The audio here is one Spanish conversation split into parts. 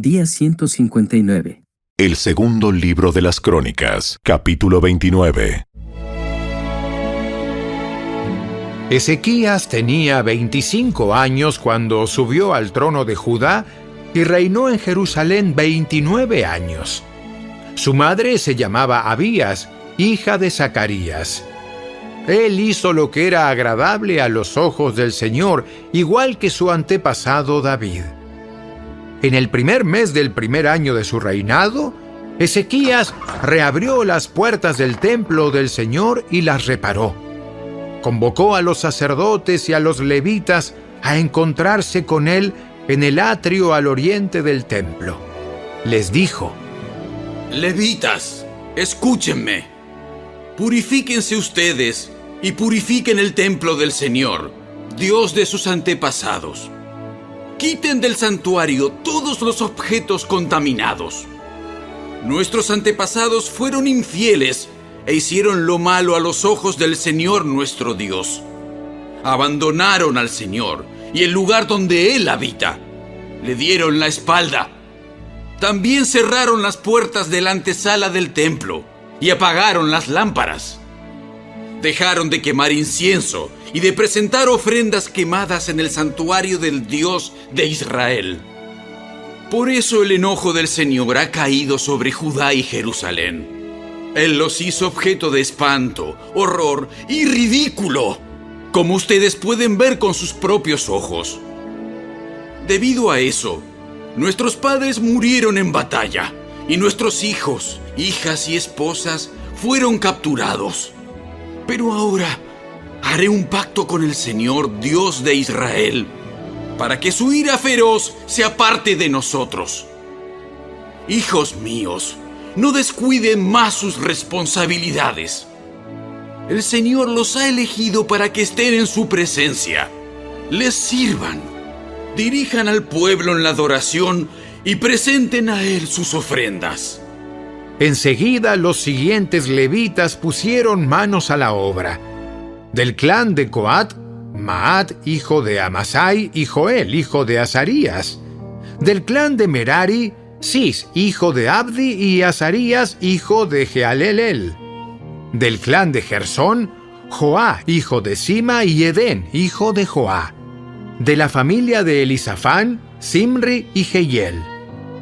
Día 159. El segundo libro de las Crónicas, capítulo 29. Ezequías tenía 25 años cuando subió al trono de Judá y reinó en Jerusalén 29 años. Su madre se llamaba Abías, hija de Zacarías. Él hizo lo que era agradable a los ojos del Señor, igual que su antepasado David. En el primer mes del primer año de su reinado, Ezequías reabrió las puertas del templo del Señor y las reparó. Convocó a los sacerdotes y a los levitas a encontrarse con él en el atrio al oriente del templo. Les dijo: Levitas, escúchenme. Purifíquense ustedes y purifiquen el templo del Señor, Dios de sus antepasados. Quiten del santuario todos los objetos contaminados. Nuestros antepasados fueron infieles e hicieron lo malo a los ojos del Señor nuestro Dios. Abandonaron al Señor y el lugar donde Él habita. Le dieron la espalda. También cerraron las puertas de la antesala del templo y apagaron las lámparas. Dejaron de quemar incienso y de presentar ofrendas quemadas en el santuario del Dios de Israel. Por eso el enojo del Señor ha caído sobre Judá y Jerusalén. Él los hizo objeto de espanto, horror y ridículo, como ustedes pueden ver con sus propios ojos. Debido a eso, nuestros padres murieron en batalla, y nuestros hijos, hijas y esposas fueron capturados. Pero ahora haré un pacto con el Señor, Dios de Israel, para que su ira feroz se aparte de nosotros. Hijos míos, no descuiden más sus responsabilidades. El Señor los ha elegido para que estén en su presencia. Les sirvan, dirijan al pueblo en la adoración y presenten a Él sus ofrendas. Enseguida los siguientes levitas pusieron manos a la obra. Del clan de Coat, Maat, hijo de Amasai, y Joel, hijo de Azarías. Del clan de Merari, Cis, hijo de Abdi, y Azarías, hijo de Jehalelel. Del clan de Gersón, Joá, hijo de Sima, y Edén, hijo de Joá. De la familia de Elisafán, Simri y Jehiel.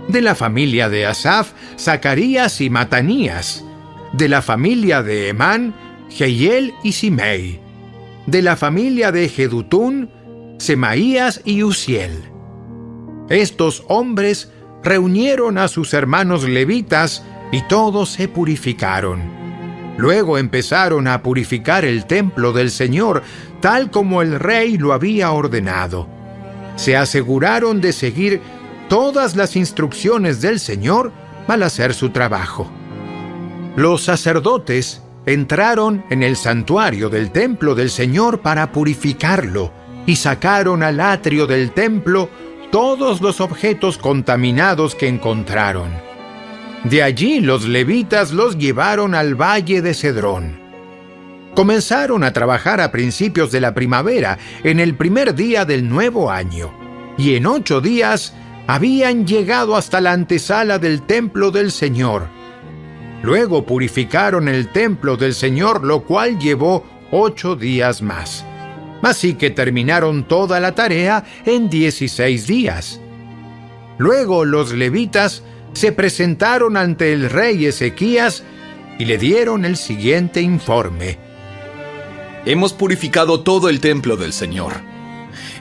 De la familia de Asaf, Zacarías y Matanías. De la familia de Emán, Jehiel y Simei. De la familia de Jedutún, Semaías y Uziel. Estos hombres reunieron a sus hermanos levitas y todos se purificaron. Luego empezaron a purificar el templo del Señor, tal como el rey lo había ordenado. Se aseguraron de seguir todas las instrucciones del Señor al hacer su trabajo. Los sacerdotes entraron en el santuario del templo del Señor para purificarlo y sacaron al atrio del templo todos los objetos contaminados que encontraron. De allí los levitas los llevaron al valle de Cedrón. Comenzaron a trabajar a principios de la primavera, en el primer día del nuevo año, y en 8 días habían llegado hasta la antesala del templo del Señor. Luego purificaron el templo del Señor, lo cual llevó 8 días más. Así que terminaron toda la tarea en 16 días. Luego los levitas se presentaron ante el rey Ezequías y le dieron el siguiente informe. Hemos purificado todo el templo del Señor,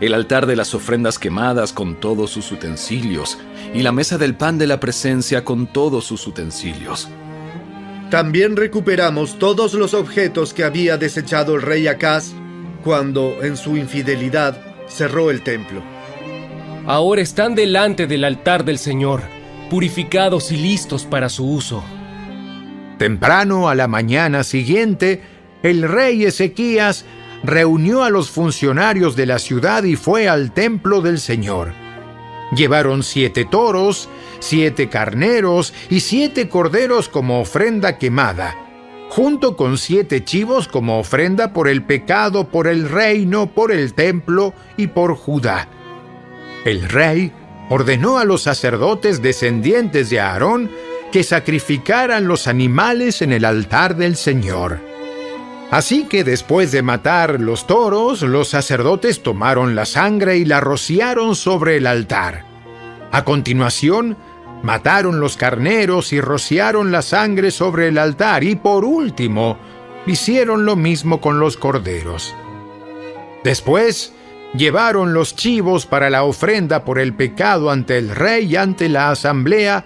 el altar de las ofrendas quemadas con todos sus utensilios, y la mesa del pan de la presencia con todos sus utensilios. También recuperamos todos los objetos que había desechado el rey Acaz cuando, en su infidelidad, cerró el templo. Ahora están delante del altar del Señor, purificados y listos para su uso. Temprano a la mañana siguiente, el rey Ezequías reunió a los funcionarios de la ciudad y fue al templo del Señor. Llevaron 7 toros, 7 carneros y 7 corderos como ofrenda quemada, junto con 7 chivos como ofrenda por el pecado, por el reino, por el templo y por Judá. El rey ordenó a los sacerdotes descendientes de Aarón que sacrificaran los animales en el altar del Señor. Así que después de matar los toros, los sacerdotes tomaron la sangre y la rociaron sobre el altar. A continuación, mataron los carneros y rociaron la sangre sobre el altar, y por último, hicieron lo mismo con los corderos. Después, llevaron los chivos para la ofrenda por el pecado ante el rey y ante la asamblea,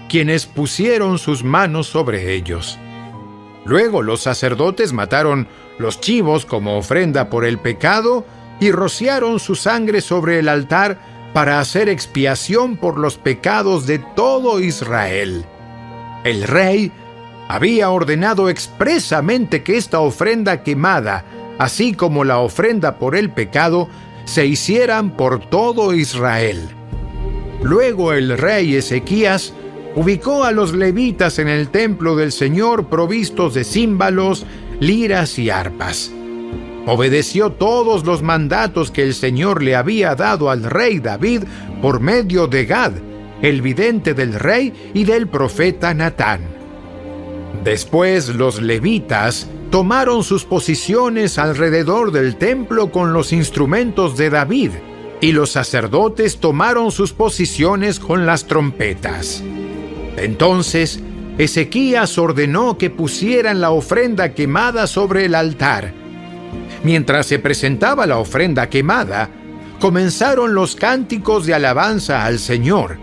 quienes pusieron sus manos sobre ellos. Luego los sacerdotes mataron los chivos como ofrenda por el pecado y rociaron su sangre sobre el altar para hacer expiación por los pecados de todo Israel. El rey había ordenado expresamente que esta ofrenda quemada, así como la ofrenda por el pecado, se hicieran por todo Israel. Luego el rey Ezequías ubicó a los levitas en el templo del Señor provistos de címbalos, liras y arpas. Obedeció todos los mandatos que el Señor le había dado al rey David por medio de Gad, el vidente del rey, y del profeta Natán. Después los levitas tomaron sus posiciones alrededor del templo con los instrumentos de David, y los sacerdotes tomaron sus posiciones con las trompetas. Entonces, Ezequías ordenó que pusieran la ofrenda quemada sobre el altar. Mientras se presentaba la ofrenda quemada, comenzaron los cánticos de alabanza al Señor,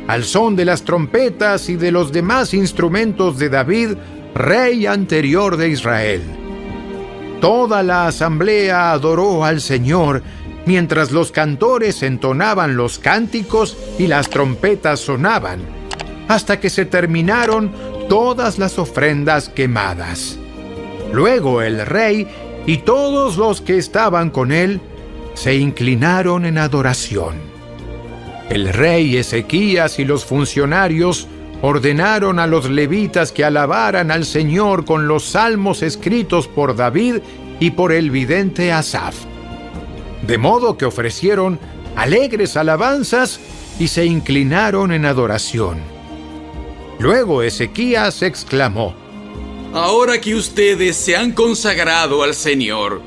al son de las trompetas y de los demás instrumentos de David, rey anterior de Israel. Toda la asamblea adoró al Señor, mientras los cantores entonaban los cánticos y las trompetas sonaban, hasta que se terminaron todas las ofrendas quemadas. Luego el rey y todos los que estaban con él se inclinaron en adoración. El rey Ezequías y los funcionarios ordenaron a los levitas que alabaran al Señor con los salmos escritos por David y por el vidente Asaf. De modo que ofrecieron alegres alabanzas y se inclinaron en adoración. Luego Ezequías exclamó: Ahora que ustedes se han consagrado al Señor,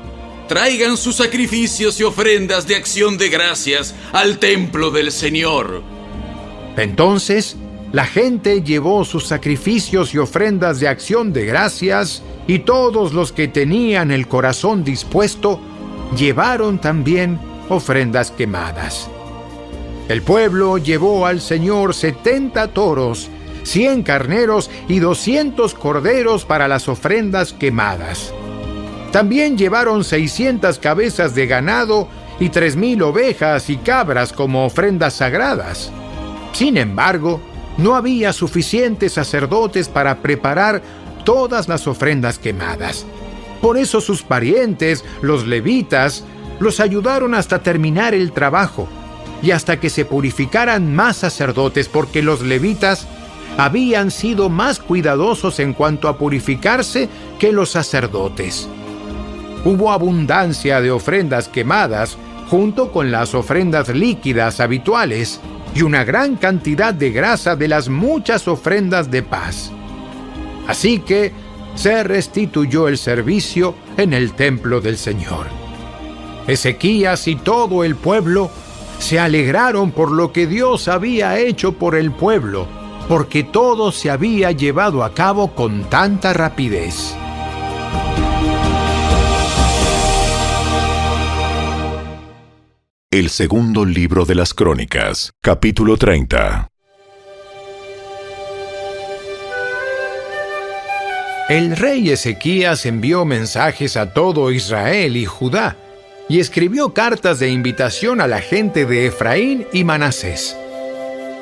traigan sus sacrificios y ofrendas de acción de gracias al templo del Señor. Entonces, la gente llevó sus sacrificios y ofrendas de acción de gracias, y todos los que tenían el corazón dispuesto llevaron también ofrendas quemadas. El pueblo llevó al Señor 70 toros, 100 carneros y 200 corderos para las ofrendas quemadas. También llevaron 600 cabezas de ganado y 3,000 ovejas y cabras como ofrendas sagradas. Sin embargo, no había suficientes sacerdotes para preparar todas las ofrendas quemadas. Por eso sus parientes, los levitas, los ayudaron hasta terminar el trabajo y hasta que se purificaran más sacerdotes, porque los levitas habían sido más cuidadosos en cuanto a purificarse que los sacerdotes. Hubo abundancia de ofrendas quemadas junto con las ofrendas líquidas habituales y una gran cantidad de grasa de las muchas ofrendas de paz. Así que se restituyó el servicio en el templo del Señor. Ezequías y todo el pueblo se alegraron por lo que Dios había hecho por el pueblo, porque todo se había llevado a cabo con tanta rapidez. El segundo libro de las Crónicas, capítulo 30. El rey Ezequías envió mensajes a todo Israel y Judá, y escribió cartas de invitación a la gente de Efraín y Manasés.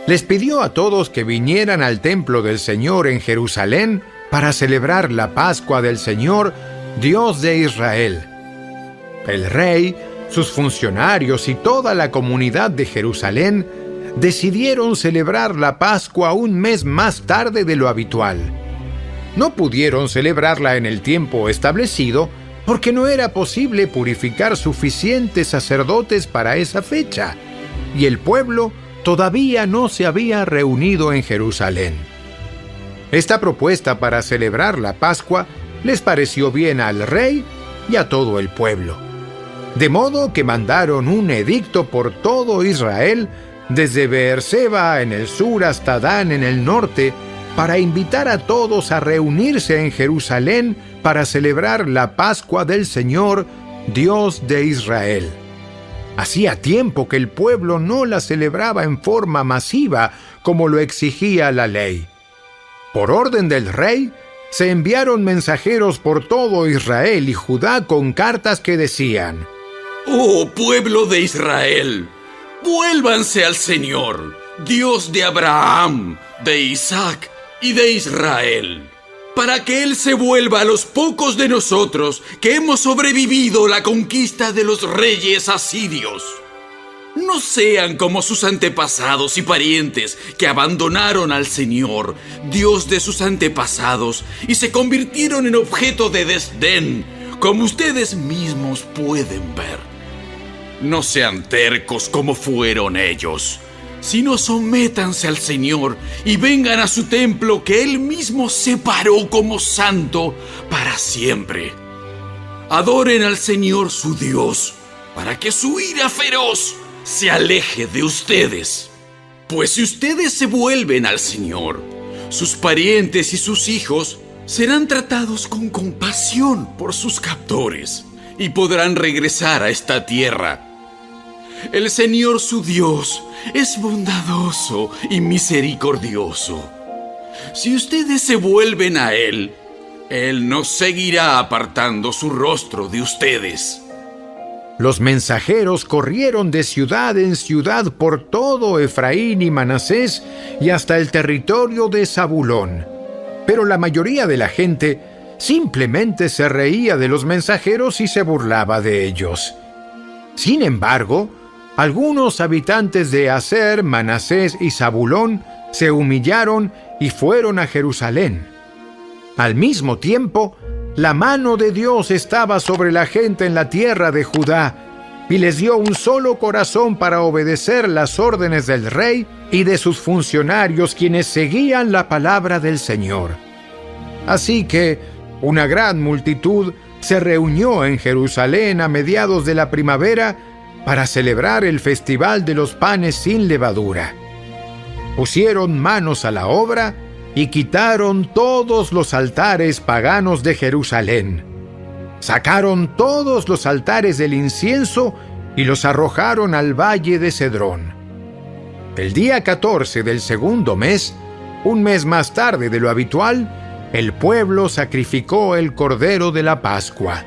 Les pidió a todos que vinieran al templo del Señor en Jerusalén para celebrar la Pascua del Señor, Dios de Israel. El rey, sus funcionarios y toda la comunidad de Jerusalén decidieron celebrar la Pascua un mes más tarde de lo habitual. No pudieron celebrarla en el tiempo establecido porque no era posible purificar suficientes sacerdotes para esa fecha, y el pueblo todavía no se había reunido en Jerusalén. Esta propuesta para celebrar la Pascua les pareció bien al rey y a todo el pueblo. De modo que mandaron un edicto por todo Israel, desde Beerseba en el sur hasta Dan en el norte, para invitar a todos a reunirse en Jerusalén para celebrar la Pascua del Señor, Dios de Israel. Hacía tiempo que el pueblo no la celebraba en forma masiva como lo exigía la ley. Por orden del rey, se enviaron mensajeros por todo Israel y Judá con cartas que decían: ¡Oh pueblo de Israel! ¡Vuélvanse al Señor, Dios de Abraham, de Isaac y de Israel, para que Él se vuelva a los pocos de nosotros que hemos sobrevivido la conquista de los reyes asirios. No sean como sus antepasados y parientes que abandonaron al Señor, Dios de sus antepasados, y se convirtieron en objeto de desdén, como ustedes mismos pueden ver. No sean tercos como fueron ellos, sino sométanse al Señor y vengan a su templo que Él mismo separó como santo para siempre. Adoren al Señor su Dios, para que su ira feroz se aleje de ustedes. Pues si ustedes se vuelven al Señor, sus parientes y sus hijos serán tratados con compasión por sus captores y podrán regresar a esta tierra. El Señor su Dios es bondadoso y misericordioso. Si ustedes se vuelven a Él, Él no seguirá apartando su rostro de ustedes. Los mensajeros corrieron de ciudad en ciudad por todo Efraín y Manasés y hasta el territorio de Zabulón. Pero la mayoría de la gente simplemente se reía de los mensajeros y se burlaba de ellos. Sin embargo, algunos habitantes de Aser, Manasés y Zabulón se humillaron y fueron a Jerusalén. Al mismo tiempo, la mano de Dios estaba sobre la gente en la tierra de Judá y les dio un solo corazón para obedecer las órdenes del rey y de sus funcionarios, quienes seguían la palabra del Señor. Así que una gran multitud se reunió en Jerusalén a mediados de la primavera para celebrar el festival de los panes sin levadura. Pusieron manos a la obra y quitaron todos los altares paganos de Jerusalén. Sacaron todos los altares del incienso y los arrojaron al valle de Cedrón. El día 14 del segundo mes, un mes más tarde de lo habitual, el pueblo sacrificó el cordero de la Pascua.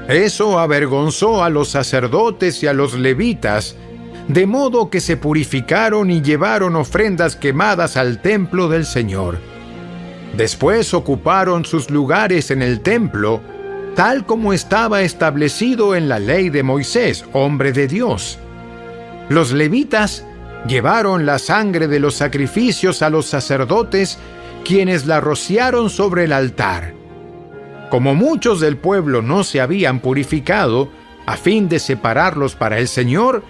Eso avergonzó a los sacerdotes y a los levitas, de modo que se purificaron y llevaron ofrendas quemadas al templo del Señor. Después ocuparon sus lugares en el templo, tal como estaba establecido en la ley de Moisés, hombre de Dios. Los levitas llevaron la sangre de los sacrificios a los sacerdotes, quienes la rociaron sobre el altar. Como muchos del pueblo no se habían purificado, a fin de separarlos para el Señor,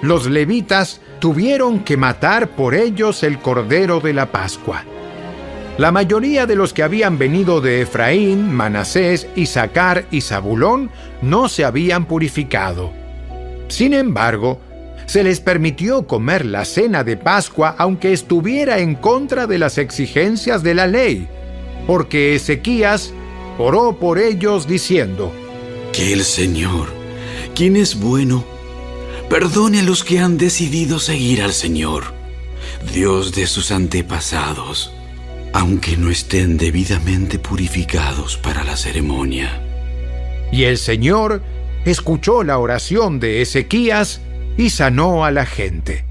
los levitas tuvieron que matar por ellos el cordero de la Pascua. La mayoría de los que habían venido de Efraín, Manasés, Isaacar y Zabulón no se habían purificado. Sin embargo, se les permitió comer la cena de Pascua aunque estuviera en contra de las exigencias de la ley, porque Ezequías oró por ellos diciendo: Que el Señor, quien es bueno, perdone a los que han decidido seguir al Señor, Dios de sus antepasados, aunque no estén debidamente purificados para la ceremonia. Y el Señor escuchó la oración de Ezequías y sanó a la gente.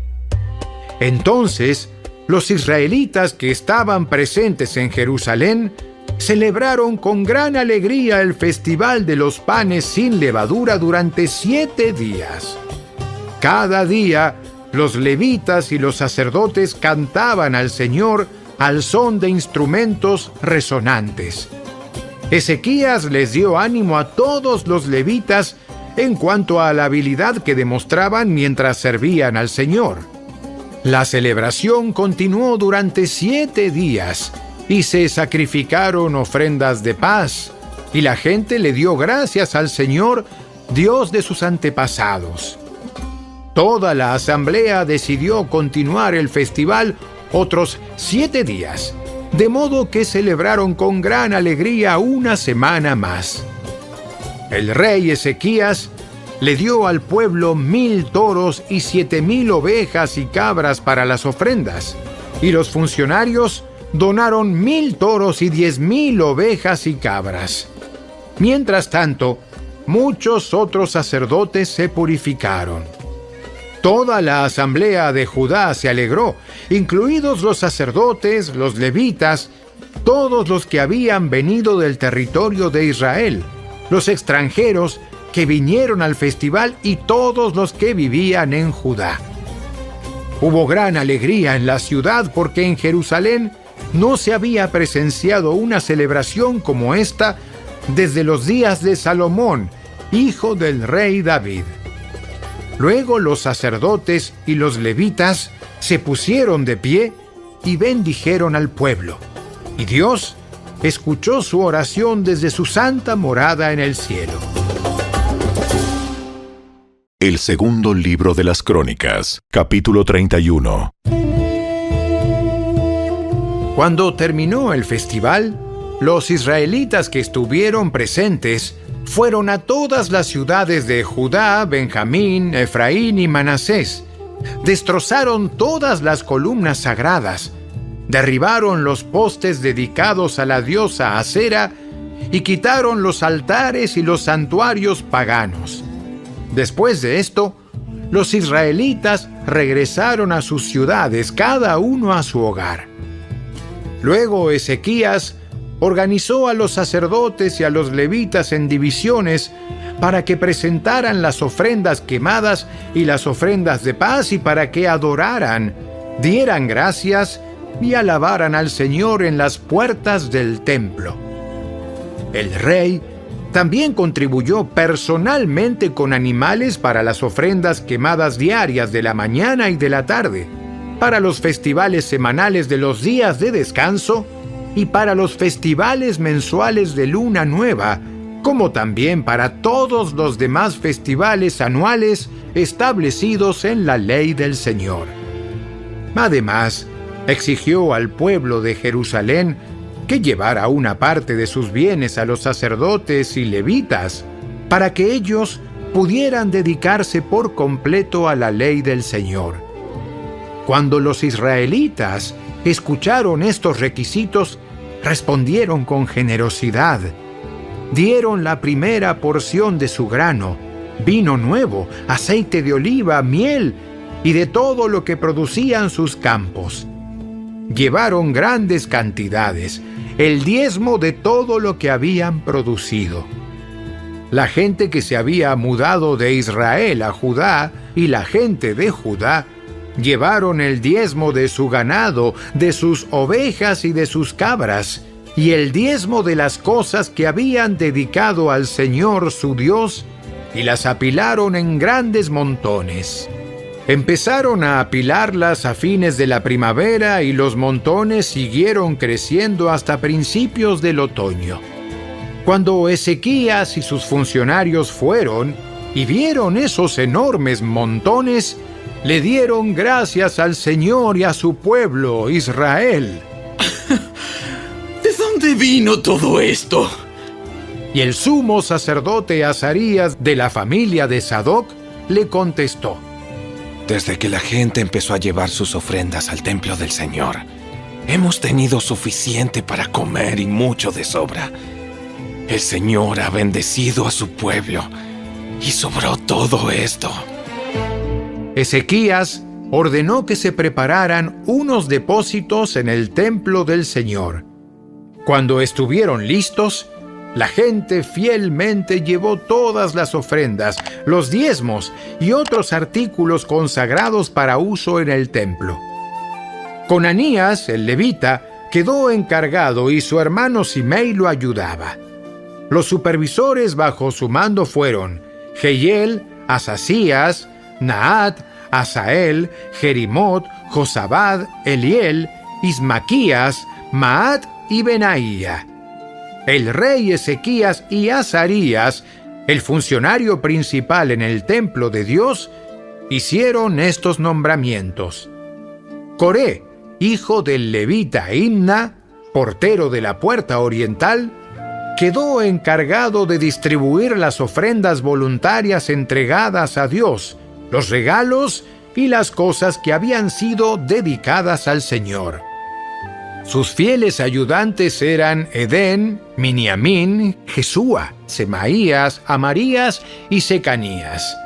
Entonces, los israelitas que estaban presentes en Jerusalén celebraron con gran alegría el festival de los panes sin levadura durante 7 días. Cada día, los levitas y los sacerdotes cantaban al Señor al son de instrumentos resonantes. Ezequías les dio ánimo a todos los levitas en cuanto a la habilidad que demostraban mientras servían al Señor. La celebración continuó durante 7 días y se sacrificaron ofrendas de paz, y la gente le dio gracias al Señor, Dios de sus antepasados. Toda la asamblea decidió continuar el festival otros 7 días, de modo que celebraron con gran alegría una semana más. El rey Ezequías le dio al pueblo 1000 toros y 7000 ovejas y cabras para las ofrendas, y los funcionarios donaron 1000 toros y 10,000 ovejas y cabras. Mientras tanto, muchos otros sacerdotes se purificaron. Toda la asamblea de Judá se alegró, incluidos los sacerdotes, los levitas, todos los que habían venido del territorio de Israel, los extranjeros que vinieron al festival y todos los que vivían en Judá. Hubo gran alegría en la ciudad porque en Jerusalén no se había presenciado una celebración como esta desde los días de Salomón, hijo del rey David. Luego los sacerdotes y los levitas se pusieron de pie y bendijeron al pueblo, y Dios escuchó su oración desde su santa morada en el cielo. El segundo libro de las Crónicas, capítulo 31. Cuando terminó el festival, los israelitas que estuvieron presentes fueron a todas las ciudades de Judá, Benjamín, Efraín y Manasés. Destrozaron todas las columnas sagradas, derribaron los postes dedicados a la diosa Acera y quitaron los altares y los santuarios paganos. Después de esto, los israelitas regresaron a sus ciudades, cada uno a su hogar. Luego Ezequías organizó a los sacerdotes y a los levitas en divisiones para que presentaran las ofrendas quemadas y las ofrendas de paz y para que adoraran, dieran gracias y alabaran al Señor en las puertas del templo. El rey también contribuyó personalmente con animales para las ofrendas quemadas diarias de la mañana y de la tarde, para los festivales semanales de los días de descanso y para los festivales mensuales de luna nueva, como también para todos los demás festivales anuales establecidos en la ley del Señor. Además, exigió al pueblo de Jerusalén que llevara una parte de sus bienes a los sacerdotes y levitas, para que ellos pudieran dedicarse por completo a la ley del Señor. Cuando los israelitas escucharon estos requisitos, respondieron con generosidad. Dieron la primera porción de su grano, vino nuevo, aceite de oliva, miel y de todo lo que producían sus campos. Llevaron grandes cantidades, el diezmo de todo lo que habían producido. La gente que se había mudado de Israel a Judá y la gente de Judá llevaron el diezmo de su ganado, de sus ovejas y de sus cabras, y el diezmo de las cosas que habían dedicado al Señor su Dios, y las apilaron en grandes montones. Empezaron a apilarlas a fines de la primavera y los montones siguieron creciendo hasta principios del otoño. Cuando Ezequías y sus funcionarios fueron y vieron esos enormes montones, le dieron gracias al Señor y a su pueblo, Israel. ¿De dónde vino todo esto? Y el sumo sacerdote Azarías de la familia de Sadoc le contestó: Desde que la gente empezó a llevar sus ofrendas al templo del Señor, hemos tenido suficiente para comer y mucho de sobra. El Señor ha bendecido a su pueblo y sobró todo esto. Ezequías ordenó que se prepararan unos depósitos en el templo del Señor. Cuando estuvieron listos, la gente fielmente llevó todas las ofrendas, los diezmos y otros artículos consagrados para uso en el templo. Conanías, el levita, quedó encargado y su hermano Simei lo ayudaba. Los supervisores bajo su mando fueron Jehiel, Asasías, Naat, Asael, Jerimot, Josabad, Eliel, Ismaquías, Maat y Benaía. El rey Ezequías y Azarías, el funcionario principal en el templo de Dios, hicieron estos nombramientos. Coré, hijo del levita Imna, portero de la puerta oriental, quedó encargado de distribuir las ofrendas voluntarias entregadas a Dios, los regalos y las cosas que habían sido dedicadas al Señor. Sus fieles ayudantes eran Edén, Miniamín, Jesúa, Semaías, Amarías y Secanías.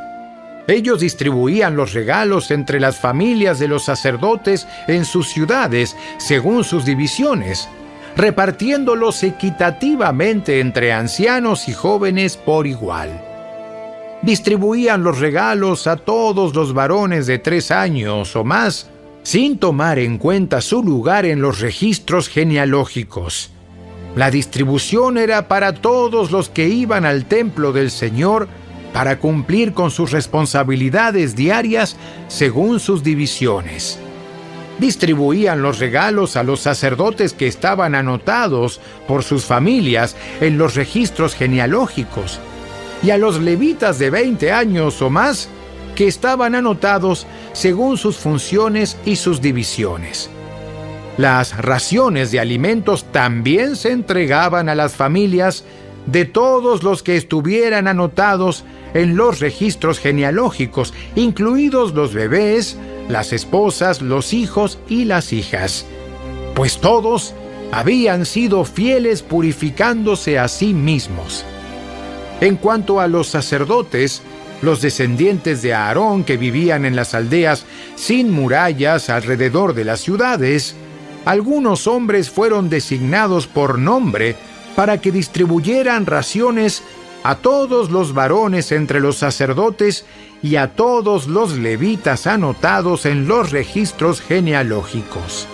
Ellos distribuían los regalos entre las familias de los sacerdotes en sus ciudades según sus divisiones, repartiéndolos equitativamente entre ancianos y jóvenes por igual. Distribuían los regalos a todos los varones de 3 años o más, sin tomar en cuenta su lugar en los registros genealógicos. La distribución era para todos los que iban al templo del Señor para cumplir con sus responsabilidades diarias según sus divisiones. Distribuían los regalos a los sacerdotes que estaban anotados por sus familias en los registros genealógicos y a los levitas de 20 años o más que estaban anotados según sus funciones y sus divisiones. Las raciones de alimentos también se entregaban a las familias de todos los que estuvieran anotados en los registros genealógicos, incluidos los bebés, las esposas, los hijos y las hijas, pues todos habían sido fieles purificándose a sí mismos. En cuanto a los sacerdotes, los descendientes de Aarón que vivían en las aldeas sin murallas alrededor de las ciudades, algunos hombres fueron designados por nombre para que distribuyeran raciones a todos los varones entre los sacerdotes y a todos los levitas anotados en los registros genealógicos.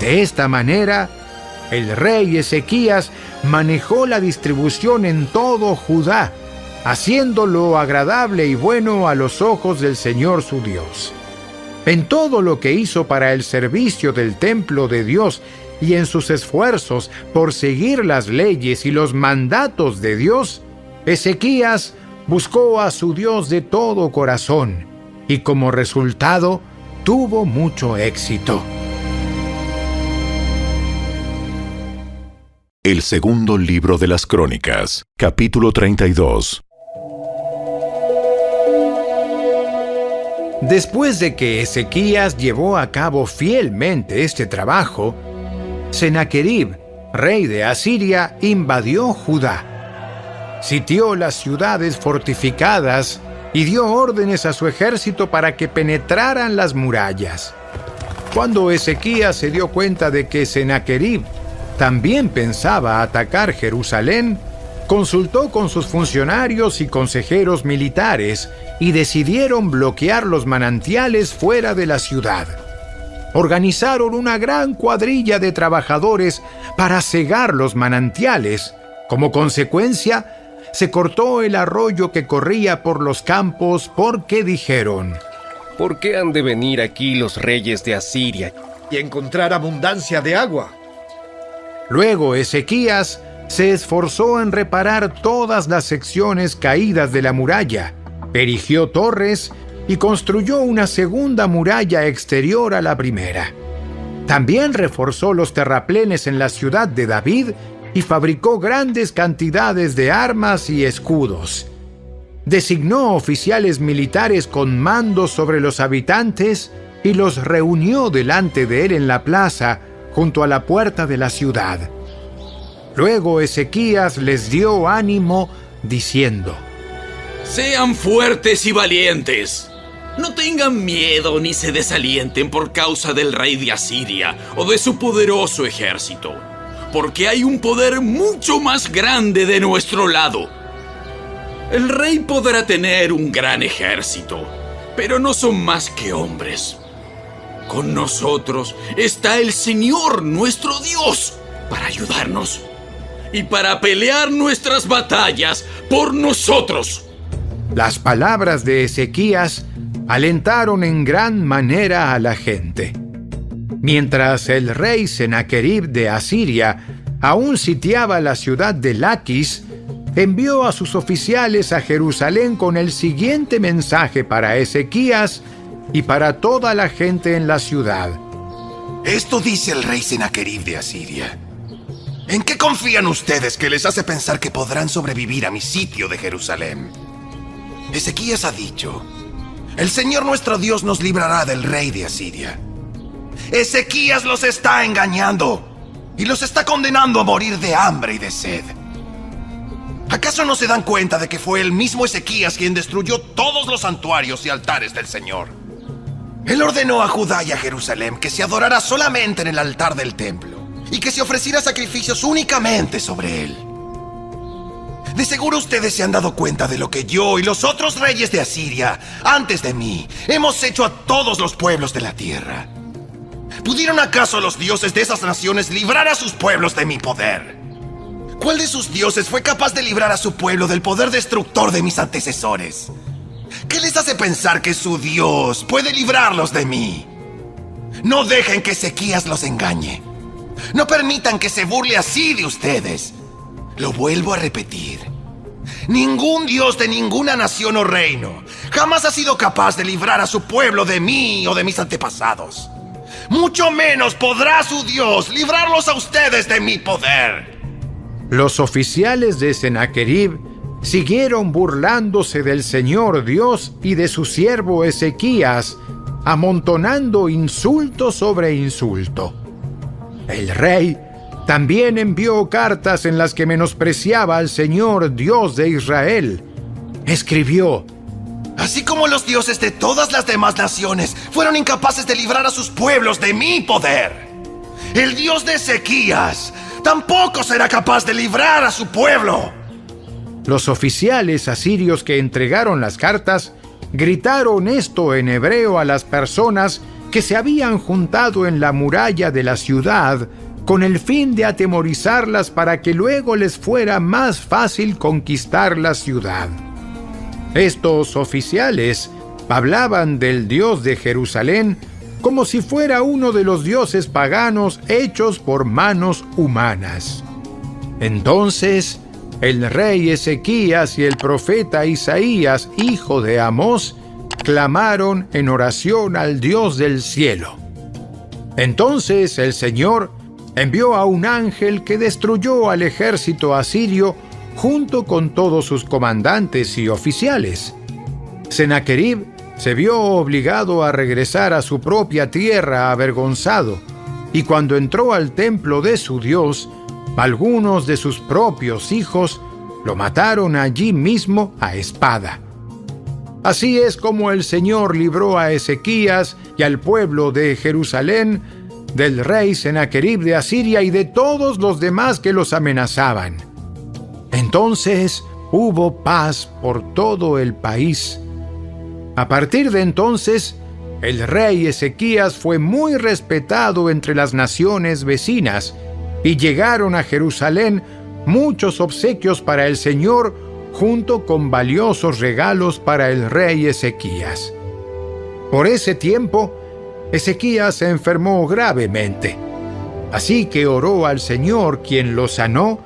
De esta manera, el rey Ezequías manejó la distribución en todo Judá, haciéndolo agradable y bueno a los ojos del Señor su Dios. En todo lo que hizo para el servicio del templo de Dios y en sus esfuerzos por seguir las leyes y los mandatos de Dios, Ezequías buscó a su Dios de todo corazón y como resultado tuvo mucho éxito. El segundo libro de las Crónicas, capítulo 32. Después de que Ezequías llevó a cabo fielmente este trabajo, Sennacherib, rey de Asiria, invadió Judá. Sitió las ciudades fortificadas y dio órdenes a su ejército para que penetraran las murallas. Cuando Ezequías se dio cuenta de que Sennacherib también pensaba atacar Jerusalén, consultó con sus funcionarios y consejeros militares y decidieron bloquear los manantiales fuera de la ciudad. Organizaron una gran cuadrilla de trabajadores para cegar los manantiales. Como consecuencia, se cortó el arroyo que corría por los campos porque dijeron: ¿Por qué han de venir aquí los reyes de Asiria y encontrar abundancia de agua? Luego Ezequías se esforzó en reparar todas las secciones caídas de la muralla, erigió torres y construyó una segunda muralla exterior a la primera. También reforzó los terraplenes en la ciudad de David y fabricó grandes cantidades de armas y escudos. Designó oficiales militares con mando sobre los habitantes y los reunió delante de él en la plaza, junto a la puerta de la ciudad. Luego Ezequías les dio ánimo, diciendo: Sean fuertes y valientes. No tengan miedo ni se desalienten por causa del rey de Asiria o de su poderoso ejército, porque hay un poder mucho más grande de nuestro lado. El rey podrá tener un gran ejército, pero no son más que hombres. Con nosotros está el Señor, nuestro Dios, para ayudarnos y para pelear nuestras batallas por nosotros. Las palabras de Ezequías alentaron en gran manera a la gente. Mientras el rey Sennacherib de Asiria aún sitiaba la ciudad de Laquis, envió a sus oficiales a Jerusalén con el siguiente mensaje para Ezequías y para toda la gente en la ciudad. Esto dice el rey Sennacherib de Asiria. ¿En qué confían ustedes que les hace pensar que podrán sobrevivir a mi sitio de Jerusalén? Ezequías ha dicho: el Señor nuestro Dios nos librará del rey de Asiria. Ezequías los está engañando y los está condenando a morir de hambre y de sed. ¿Acaso no se dan cuenta de que fue el mismo Ezequías quien destruyó todos los santuarios y altares del Señor? Él ordenó a Judá y a Jerusalén que se adorara solamente en el altar del templo y que se ofreciera sacrificios únicamente sobre él. De seguro ustedes se han dado cuenta de lo que yo y los otros reyes de Asiria, antes de mí, hemos hecho a todos los pueblos de la tierra. ¿Pudieron acaso los dioses de esas naciones librar a sus pueblos de mi poder? ¿Cuál de sus dioses fue capaz de librar a su pueblo del poder destructor de mis antecesores? ¿Qué les hace pensar que su Dios puede librarlos de mí? No dejen que Ezequías los engañe. No permitan que se burle así de ustedes. Lo vuelvo a repetir. Ningún dios de ninguna nación o reino jamás ha sido capaz de librar a su pueblo de mí o de mis antepasados. Mucho menos podrá su Dios librarlos a ustedes de mi poder. Los oficiales de Sennacherib siguieron burlándose del Señor Dios y de su siervo Ezequías, amontonando insulto sobre insulto. El rey también envió cartas en las que menospreciaba al Señor Dios de Israel. Escribió: así como los dioses de todas las demás naciones fueron incapaces de librar a sus pueblos de mi poder, el Dios de Ezequías tampoco será capaz de librar a su pueblo. Los oficiales asirios que entregaron las cartas gritaron esto en hebreo a las personas que se habían juntado en la muralla de la ciudad con el fin de atemorizarlas para que luego les fuera más fácil conquistar la ciudad. Estos oficiales hablaban del Dios de Jerusalén como si fuera uno de los dioses paganos hechos por manos humanas. Entonces, el rey Ezequías y el profeta Isaías, hijo de Amós, clamaron en oración al Dios del cielo. Entonces el Señor envió a un ángel que destruyó al ejército asirio junto con todos sus comandantes y oficiales. Sennacherib se vio obligado a regresar a su propia tierra avergonzado, y cuando entró al templo de su Dios, algunos de sus propios hijos lo mataron allí mismo a espada. Así es como el Señor libró a Ezequías y al pueblo de Jerusalén del rey Sennacherib de Asiria y de todos los demás que los amenazaban. Entonces hubo paz por todo el país. A partir de entonces, el rey Ezequías fue muy respetado entre las naciones vecinas, y llegaron a Jerusalén muchos obsequios para el Señor, junto con valiosos regalos para el rey Ezequías. Por ese tiempo, Ezequías se enfermó gravemente. Así que oró al Señor, quien lo sanó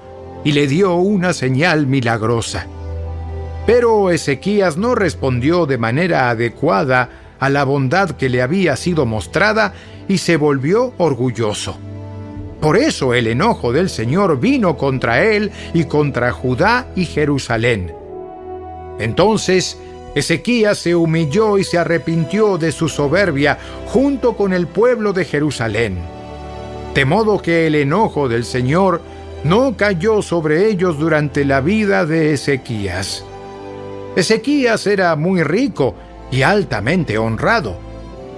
y le dio una señal milagrosa. Pero Ezequías no respondió de manera adecuada a la bondad que le había sido mostrada y se volvió orgulloso. Por eso el enojo del Señor vino contra él y contra Judá y Jerusalén. Entonces Ezequías se humilló y se arrepintió de su soberbia junto con el pueblo de Jerusalén, de modo que el enojo del Señor no cayó sobre ellos durante la vida de Ezequías. Ezequías era muy rico y altamente honrado.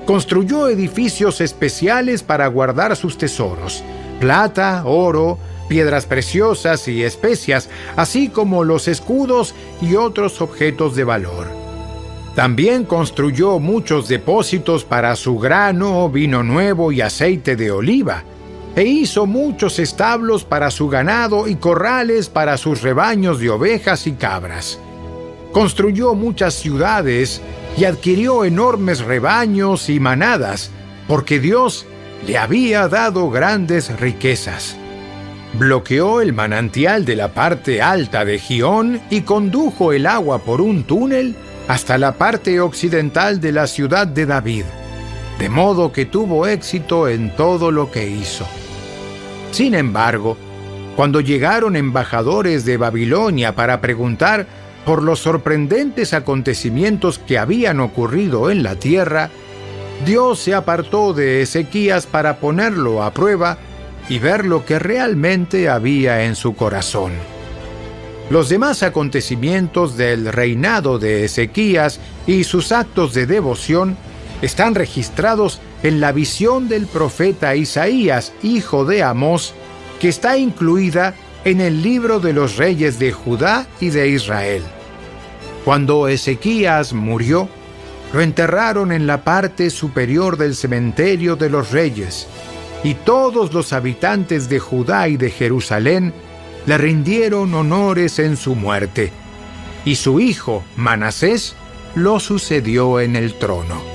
Construyó edificios especiales para guardar sus tesoros: plata, oro, piedras preciosas y especias, así como los escudos y otros objetos de valor. También construyó muchos depósitos para su grano, vino nuevo y aceite de oliva, e hizo muchos establos para su ganado y corrales para sus rebaños de ovejas y cabras. Construyó muchas ciudades y adquirió enormes rebaños y manadas, porque Dios le había dado grandes riquezas. Bloqueó el manantial de la parte alta de Gihón y condujo el agua por un túnel hasta la parte occidental de la ciudad de David, de modo que tuvo éxito en todo lo que hizo. Sin embargo, cuando llegaron embajadores de Babilonia para preguntar por los sorprendentes acontecimientos que habían ocurrido en la tierra, Dios se apartó de Ezequías para ponerlo a prueba y ver lo que realmente había en su corazón. Los demás acontecimientos del reinado de Ezequías y sus actos de devoción están registrados en la visión del profeta Isaías, hijo de Amós, que está incluida en el libro de los reyes de Judá y de Israel. Cuando Ezequías murió, lo enterraron en la parte superior del cementerio de los reyes, y todos los habitantes de Judá y de Jerusalén le rindieron honores en su muerte, y su hijo Manasés lo sucedió en el trono.